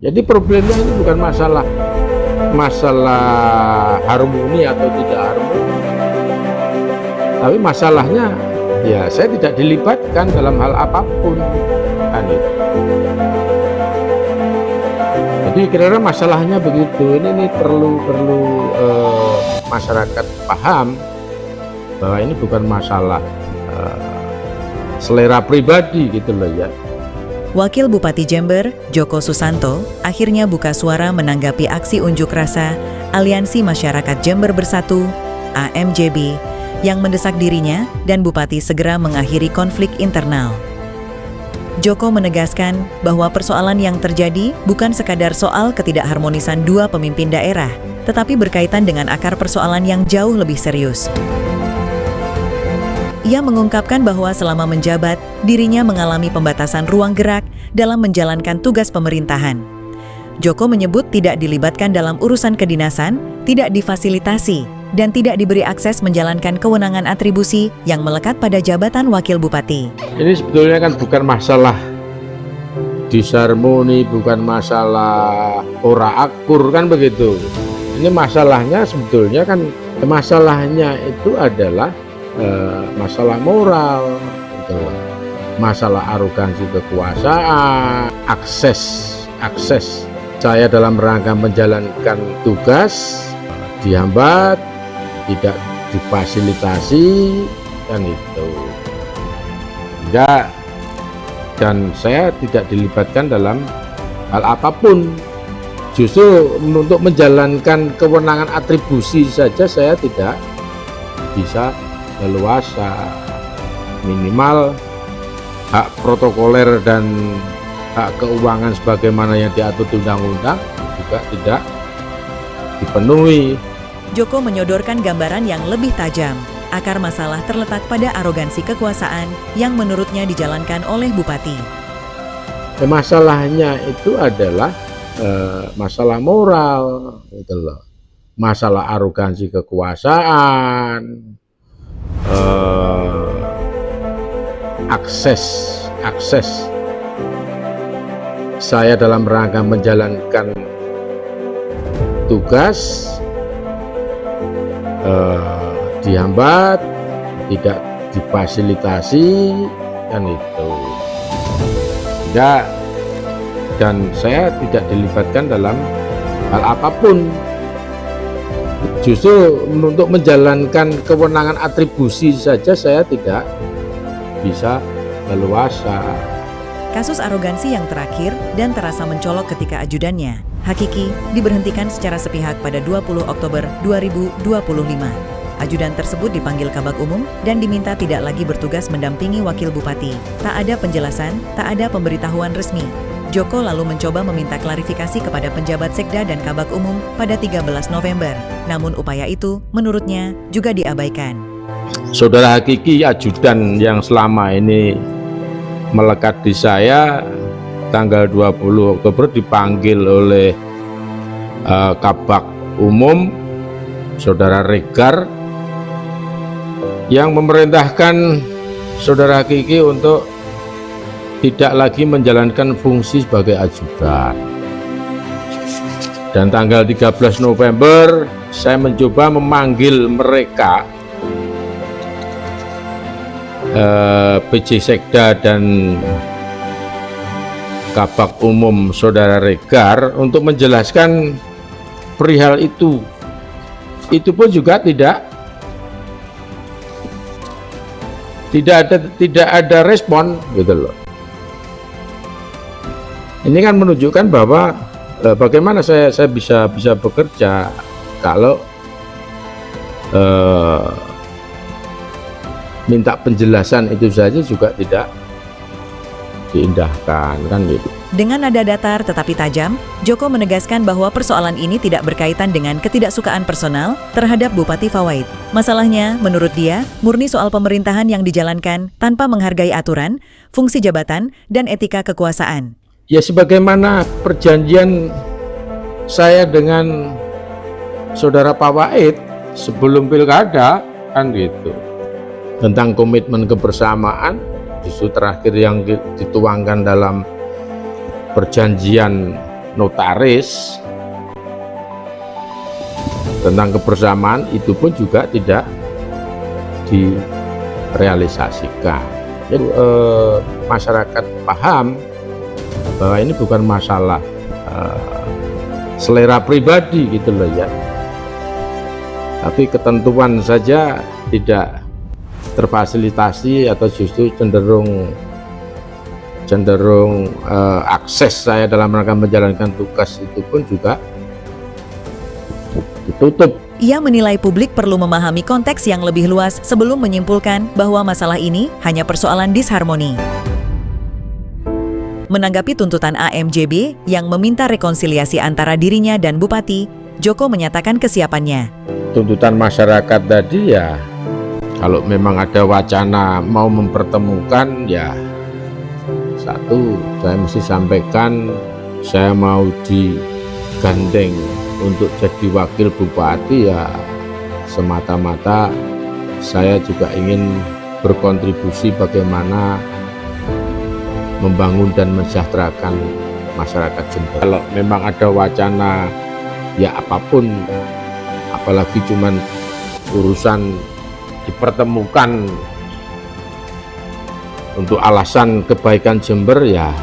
Jadi problemnya ini bukan masalah harmoni atau tidak harmoni, tapi masalahnya ya saya tidak dilibatkan dalam hal apapun kan itu. Jadi kira-kira masalahnya begitu. Ini perlu masyarakat paham bahwa ini bukan masalah selera pribadi gitu loh ya. Wakil Bupati Jember, Joko Susanto, akhirnya buka suara menanggapi aksi unjuk rasa Aliansi Masyarakat Jember Bersatu, AMJB, yang mendesak dirinya dan Bupati segera mengakhiri konflik internal. Joko menegaskan bahwa persoalan yang terjadi bukan sekadar soal ketidakharmonisan dua pemimpin daerah, tetapi berkaitan dengan akar persoalan yang jauh lebih serius. Ia mengungkapkan bahwa selama menjabat, dirinya mengalami pembatasan ruang gerak dalam menjalankan tugas pemerintahan. Joko menyebut tidak dilibatkan dalam urusan kedinasan, tidak difasilitasi, dan tidak diberi akses menjalankan kewenangan atribusi yang melekat pada jabatan wakil bupati. Ini sebetulnya kan bukan masalah disharmoni, bukan masalah ora akur kan begitu. Ini masalahnya sebetulnya kan masalahnya itu adalah masalah moral, gitu. Masalah arogansi kekuasaan, akses saya dalam rangka menjalankan tugas dihambat, tidak difasilitasi kan itu. Enggak, dan saya tidak dilibatkan dalam hal apapun. Justru untuk menjalankan kewenangan atribusi saja saya tidak bisa leluasa. Minimal hak protokoler dan hak keuangan sebagaimana yang diatur di undang-undang juga tidak dipenuhi. Joko menyodorkan gambaran yang lebih tajam. Akar masalah terletak pada arogansi kekuasaan yang menurutnya dijalankan oleh Bupati. Masalahnya itu adalah masalah moral, gitu loh. Masalah arogansi kekuasaan, akses saya dalam rangka menjalankan tugas dihambat, tidak difasilitasi kan itu. Enggak, dan saya tidak dilibatkan dalam hal apapun. Justru untuk menjalankan kewenangan atribusi saja saya tidak bisa leluasa. Kasus arogansi yang terakhir dan terasa mencolok ketika ajudannya, Hakiki, diberhentikan secara sepihak pada 20 Oktober 2025. Ajudan tersebut dipanggil Kabag Umum dan diminta tidak lagi bertugas mendampingi wakil bupati. Tak ada penjelasan, tak ada pemberitahuan resmi. Joko lalu mencoba meminta klarifikasi kepada penjabat Sekda dan Kabag Umum pada 13 November. Namun upaya itu, menurutnya, juga diabaikan. Saudara Hakiki, ajudan yang selama ini melekat di saya, tanggal 20 Oktober dipanggil oleh Kabag Umum, Saudara Regar, yang memerintahkan Saudara Hakiki untuk tidak lagi menjalankan fungsi sebagai ajudan. Dan tanggal 13 November saya mencoba memanggil mereka, PJ Sekda dan Kabag Umum Saudara Regar, untuk menjelaskan perihal itu. Itu pun juga tidak ada respon, gitu loh. Ini kan menunjukkan bahwa bagaimana saya bisa bekerja kalau minta penjelasan itu saja juga tidak diindahkan, kan gitu. Dengan nada datar tetapi tajam, Joko menegaskan bahwa persoalan ini tidak berkaitan dengan ketidaksukaan personal terhadap Bupati Fawait. Masalahnya, menurut dia, murni soal pemerintahan yang dijalankan tanpa menghargai aturan, fungsi jabatan, dan etika kekuasaan. Ya sebagaimana perjanjian saya dengan Saudara Fawait sebelum pilkada, kan gitu. Tentang komitmen kebersamaan, justru terakhir yang dituangkan dalam perjanjian notaris tentang kebersamaan itu pun juga tidak direalisasikan. Jadi, masyarakat paham bahwa ini bukan masalah selera pribadi gitu loh ya, tapi ketentuan saja tidak terfasilitasi atau justru cenderung akses saya dalam rangka menjalankan tugas itu pun juga ditutup. Ia menilai publik perlu memahami konteks yang lebih luas sebelum menyimpulkan bahwa masalah ini hanya persoalan disharmoni. Menanggapi tuntutan AMJB yang meminta rekonsiliasi antara dirinya dan Bupati, Joko menyatakan kesiapannya. Tuntutan masyarakat tadi ya, kalau memang ada wacana mau mempertemukan ya, satu saya mesti sampaikan saya mau digandeng untuk jadi wakil bupati ya semata-mata saya juga ingin berkontribusi bagaimana membangun dan mensejahterakan masyarakat Jember. Kalau memang ada wacana ya apapun, apalagi cuman urusan dipertemukan untuk alasan kebaikan Jember ya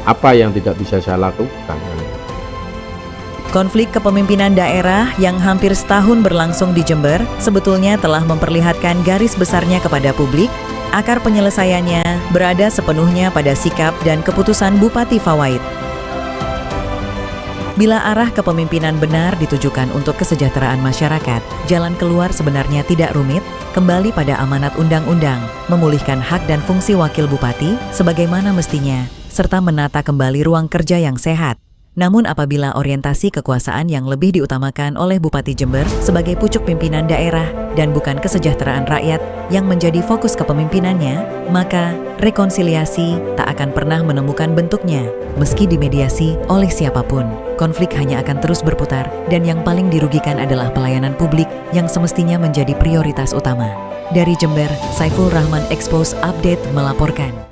apa yang tidak bisa saya lakukan. Konflik kepemimpinan daerah yang hampir setahun berlangsung di Jember sebetulnya telah memperlihatkan garis besarnya kepada publik. Akar penyelesaiannya berada sepenuhnya pada sikap dan keputusan Bupati Fawait. Bila arah kepemimpinan benar ditujukan untuk kesejahteraan masyarakat, jalan keluar sebenarnya tidak rumit, kembali pada amanat undang-undang, memulihkan hak dan fungsi wakil bupati sebagaimana mestinya, serta menata kembali ruang kerja yang sehat. Namun apabila orientasi kekuasaan yang lebih diutamakan oleh Bupati Jember sebagai pucuk pimpinan daerah dan bukan kesejahteraan rakyat yang menjadi fokus kepemimpinannya, maka rekonsiliasi tak akan pernah menemukan bentuknya. Meski dimediasi oleh siapapun, konflik hanya akan terus berputar dan yang paling dirugikan adalah pelayanan publik yang semestinya menjadi prioritas utama. Dari Jember, Saiful Rahman Expose Update melaporkan.